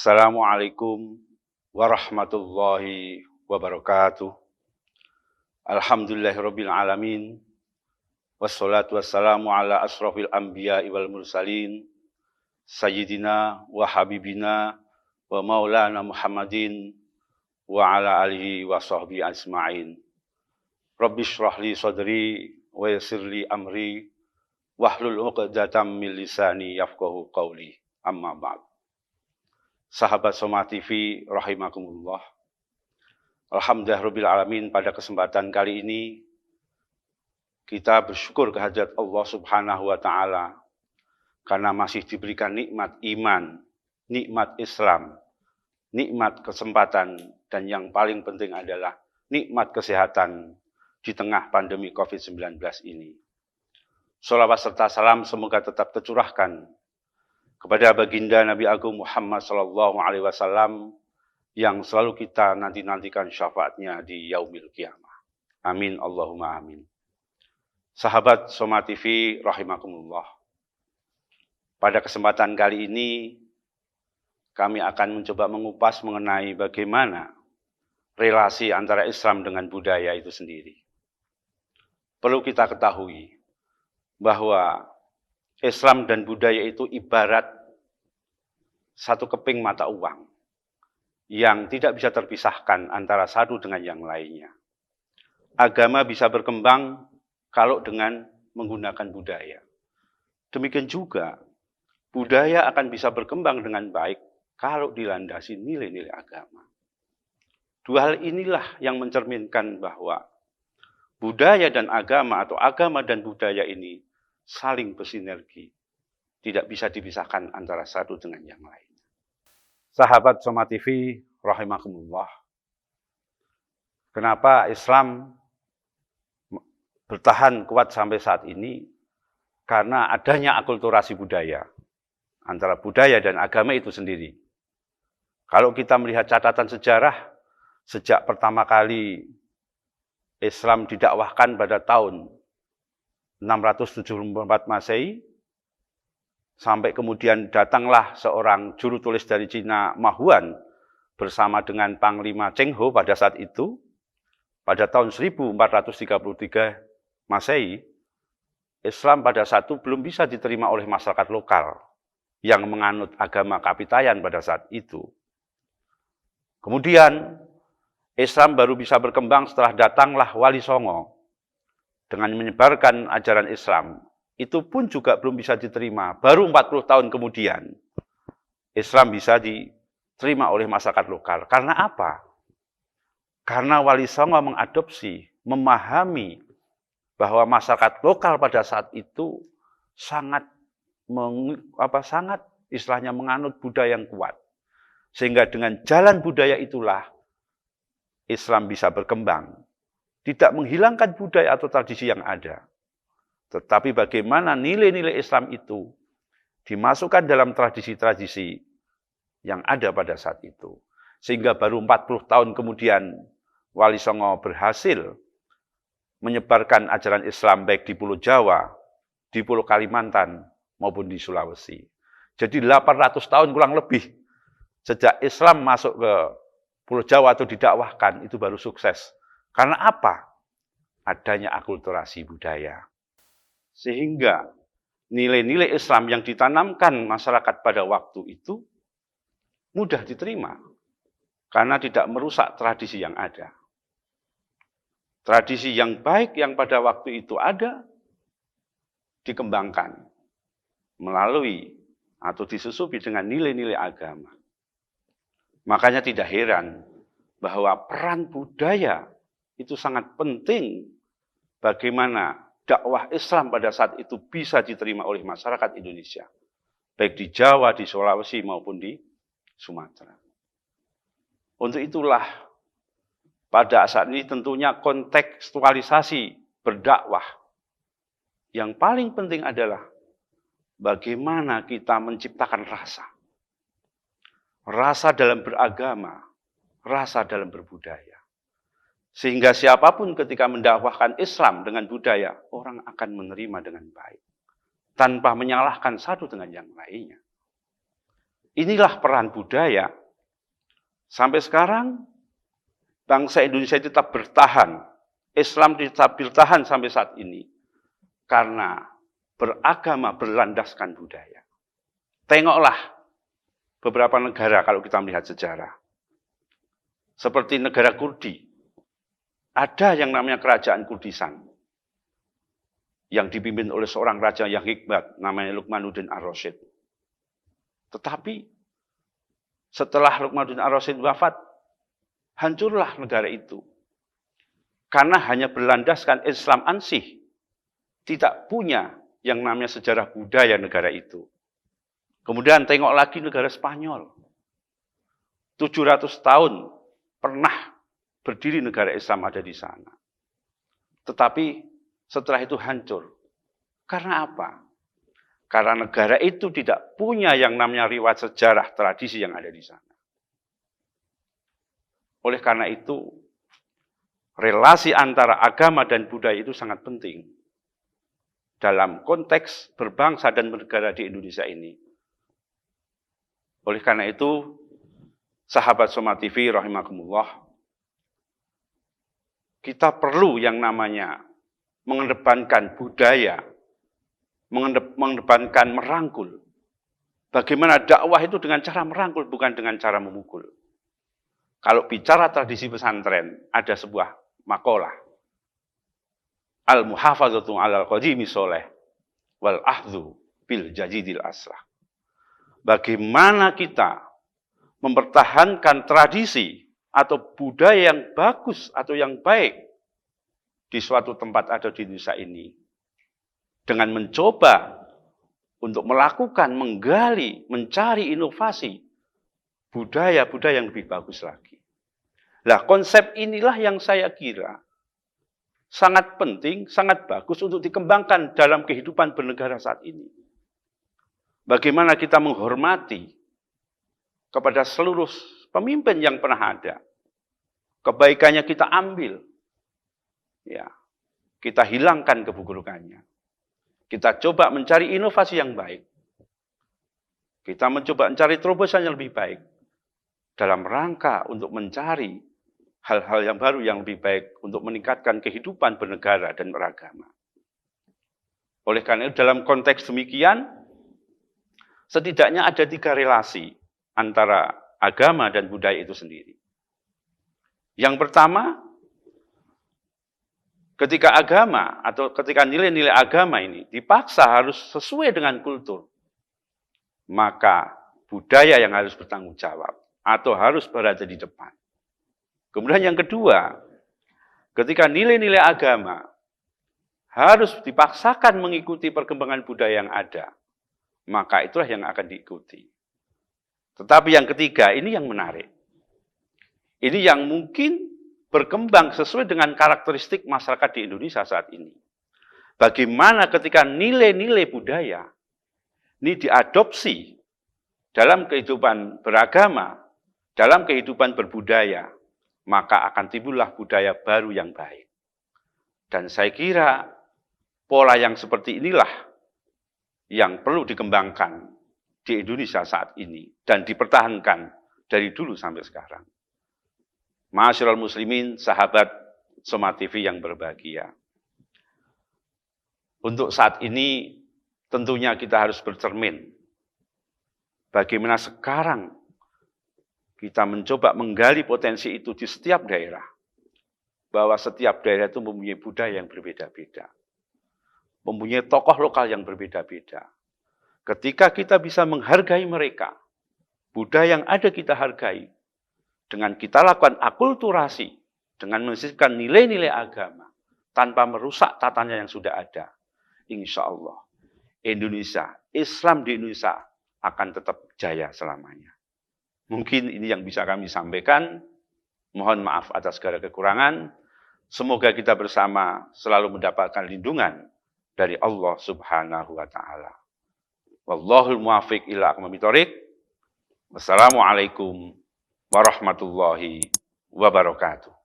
Assalamualaikum warahmatullahi wabarakatuh. Alhamdulillahirabbil alamin. Wassalatu wassalamu ala asrofil anbiya'i wal mursalin. Sayyidina wa habibina wa maulana Muhammadin wa ala alihi wa sahbihi ajma'in. Rabbi shrah li sadri wa yassir li amri wahlul 'uqdatam min lisani yafqahu qawli. Amma ba'd. Sahabat Soma TV rahimakumullah. Alhamdulillahirabbil alamin, pada kesempatan kali ini kita bersyukur kehadirat Allah Subhanahu wa taala karena masih diberikan nikmat iman, nikmat Islam, nikmat kesempatan, dan yang paling penting adalah nikmat kesehatan di tengah pandemi COVID-19 ini. Sholawat serta salam semoga tetap tercurahkan kepada baginda Nabi Agung Muhammad SAW yang selalu kita nanti-nantikan syafaatnya di yaumil qiyamah. Amin Allahumma amin. Sahabat Soma TV rahimakumullah. Pada kesempatan kali ini kami akan mencoba mengupas mengenai bagaimana relasi antara Islam dengan budaya itu sendiri. Perlu kita ketahui bahwa Islam dan budaya itu ibarat satu keping mata uang yang tidak bisa terpisahkan antara satu dengan yang lainnya. Agama bisa berkembang kalau dengan menggunakan budaya. Demikian juga budaya akan bisa berkembang dengan baik kalau dilandasi nilai-nilai agama. Dua hal inilah yang mencerminkan bahwa budaya dan agama atau agama dan budaya ini saling bersinergi, tidak bisa dipisahkan antara satu dengan yang lain. Sahabat Soma TV rahimakumullah. Kenapa Islam bertahan kuat sampai saat ini? Karena adanya akulturasi budaya antara budaya dan agama itu sendiri. Kalau kita melihat catatan sejarah, sejak pertama kali Islam didakwahkan pada tahun 674 Masehi, sampai kemudian datanglah seorang juru tulis dari Cina, Ma Huan, bersama dengan Panglima Cheng Ho pada saat itu, pada tahun 1433 Masehi, Islam pada saat itu belum bisa diterima oleh masyarakat lokal yang menganut agama Kapitayan pada saat itu. Kemudian Islam baru bisa berkembang setelah datanglah Wali Songo dengan menyebarkan ajaran Islam. Itu pun juga belum bisa diterima. Baru 40 tahun kemudian Islam bisa diterima oleh masyarakat lokal. Karena apa? Karena Wali Songo mengadopsi, memahami bahwa masyarakat lokal pada saat itu sangat istilahnya menganut budaya yang kuat. Sehingga dengan jalan budaya itulah Islam bisa berkembang. Tidak menghilangkan budaya atau tradisi yang ada. Tetapi bagaimana nilai-nilai Islam itu dimasukkan dalam tradisi-tradisi yang ada pada saat itu. Sehingga baru 40 tahun kemudian Wali Songo berhasil menyebarkan ajaran Islam baik di Pulau Jawa, di Pulau Kalimantan, maupun di Sulawesi. Jadi 800 tahun kurang lebih sejak Islam masuk ke Pulau Jawa atau didakwahkan, itu baru sukses. Karena apa? Adanya akulturasi budaya. Sehingga nilai-nilai Islam yang ditanamkan masyarakat pada waktu itu mudah diterima. Karena tidak merusak tradisi yang ada. Tradisi yang baik yang pada waktu itu ada, dikembangkan melalui atau disusupi dengan nilai-nilai agama. Makanya tidak heran bahwa peran budaya itu sangat penting bagaimana dakwah Islam pada saat itu bisa diterima oleh masyarakat Indonesia. Baik di Jawa, di Sulawesi, maupun di Sumatera. Untuk itulah pada saat ini tentunya kontekstualisasi berdakwah. Yang paling penting adalah bagaimana kita menciptakan rasa. Rasa dalam beragama, rasa dalam berbudaya. Sehingga siapapun ketika mendakwahkan Islam dengan budaya, orang akan menerima dengan baik. Tanpa menyalahkan satu dengan yang lainnya. Inilah peran budaya. Sampai sekarang, bangsa Indonesia tetap bertahan. Islam tetap bertahan sampai saat ini. Karena beragama berlandaskan budaya. Tengoklah beberapa negara kalau kita melihat sejarah. Seperti negara Kurdi. Ada yang namanya kerajaan Kurdistan. Yang dipimpin oleh seorang raja yang hikmat, namanya Luqmanuddin Ar-Rasyid. Tetapi setelah Luqmanuddin Ar-Rasyid wafat, hancurlah negara itu. Karena hanya berlandaskan Islam ansih. Tidak punya yang namanya sejarah budaya negara itu. Kemudian tengok lagi negara Spanyol. 700 tahun pernah berdiri negara Islam ada di sana. Tetapi setelah itu hancur. Karena apa? Karena negara itu tidak punya yang namanya riwayat sejarah tradisi yang ada di sana. Oleh karena itu, relasi antara agama dan budaya itu sangat penting. Dalam konteks berbangsa dan bernegara di Indonesia ini. Oleh karena itu, sahabat Soma TV rahimakumullah, kita perlu yang namanya mengedepankan budaya, mengedepankan merangkul. Bagaimana dakwah itu dengan cara merangkul, bukan dengan cara memukul. Kalau bicara tradisi pesantren, ada sebuah makalah. Al-muhafazatu alal qadimi soleh, wal ahdu bil jadidil aslah. Bagaimana kita mempertahankan tradisi atau budaya yang bagus atau yang baik di suatu tempat ada di Indonesia ini. Dengan mencoba untuk melakukan, menggali, mencari inovasi budaya-budaya yang lebih bagus lagi. Nah, konsep inilah yang saya kira sangat penting, sangat bagus untuk dikembangkan dalam kehidupan bernegara saat ini. Bagaimana kita menghormati kepada seluruh pemimpin yang pernah ada. Kebaikannya kita ambil. Ya, kita hilangkan keburukannya. Kita coba mencari inovasi yang baik. Kita mencoba mencari terobosan yang lebih baik. Dalam rangka untuk mencari hal-hal yang baru yang lebih baik untuk meningkatkan kehidupan bernegara dan beragama. Oleh karena itu dalam konteks demikian, setidaknya ada 3 relasi antara agama dan budaya itu sendiri. Yang pertama, ketika agama atau ketika nilai-nilai agama ini dipaksa harus sesuai dengan kultur, maka budaya yang harus bertanggung jawab atau harus berada di depan. Kemudian yang kedua, ketika nilai-nilai agama harus dipaksakan mengikuti perkembangan budaya yang ada, maka itulah yang akan diikuti. Tetapi yang ketiga, ini yang menarik. Ini yang mungkin berkembang sesuai dengan karakteristik masyarakat di Indonesia saat ini. Bagaimana ketika nilai-nilai budaya ini diadopsi dalam kehidupan beragama, dalam kehidupan berbudaya, maka akan timbullah budaya baru yang baik. Dan saya kira pola yang seperti inilah yang perlu dikembangkan di Indonesia saat ini dan dipertahankan dari dulu sampai sekarang. Ma'asyiral muslimin, sahabat Soma TV yang berbahagia. Untuk saat ini tentunya kita harus bercermin. Bagaimana sekarang kita mencoba menggali potensi itu di setiap daerah. Bahwa setiap daerah itu mempunyai budaya yang berbeda-beda. Mempunyai tokoh lokal yang berbeda-beda. Ketika kita bisa menghargai mereka, budaya yang ada kita hargai, dengan kita lakukan akulturasi, dengan mensisipkan nilai-nilai agama, tanpa merusak tatanya yang sudah ada, insya Allah, Indonesia, Islam di Indonesia akan tetap jaya selamanya. Mungkin ini yang bisa kami sampaikan. Mohon maaf atas segala kekurangan. Semoga kita bersama selalu mendapatkan lindungan dari Allah Subhanahu wa Ta'ala. Wallahul muwaffiq ila aqwamit thoriq. Wassalamualaikum warahmatullahi wabarakatuh.